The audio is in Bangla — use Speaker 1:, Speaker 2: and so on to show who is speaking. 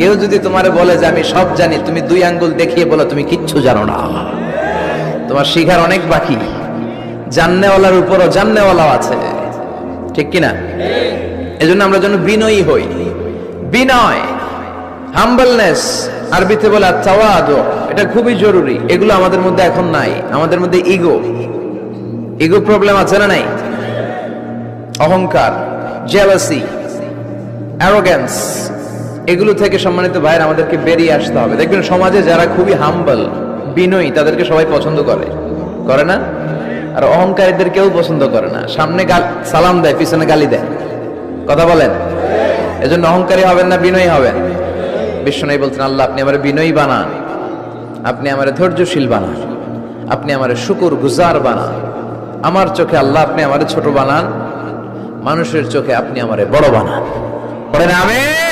Speaker 1: কেউ যদি তোমারে বলে যে আমি সব জানি, তুমি 2 আঙ্গুল দেখিয়ে বলো তুমি কিচ্ছু জানো না। তোমার শিখার অনেক বাকি। জাননেওয়ালার উপরও জাননেওয়ালাও আছে, ঠিক কিনা? এজন্য আমরা যেন বিনয়ী হই। বিনয়, হাম্বলনেস, আরবিতে বলে তাওয়াদু, এটা খুবই জরুরি। এগুলো আমাদের মধ্যে এখন নাই। আমাদের মধ্যে ইগো প্রবলেম আছে না নাই? অহংকার, জেলাসি, অ্যারোগ্যান্স, এগুলো থেকে সম্মানিত ভাইয়ের আমাদেরকে বেরিয়ে আসতে হবে। দেখবেন সমাজে যারা খুবই হাম্বল, বিনয়ী, তাদেরকে সবাই পছন্দ করে না? আর অহংকারীদের কেউ পছন্দ করে না। সামনে সালাম দেয়, পিছনে গালি দেয়। কথা বলেন? এজন্য অহংকারী হবেন না, বিনয়ী হবেন। বিশ্বনবী বলছেন, আল্লাহ আপনি আমারে বিনয়ী বানান, আপনি আমারে ধৈর্যশীল বানান, আপনি আমারে শুকর গুজার বানান। আমার চোখে আল্লাহ আপনি আমারে ছোট বানান, মানুষের চোখে আপনি আমারে বড় বানান। পড়েন আমিন।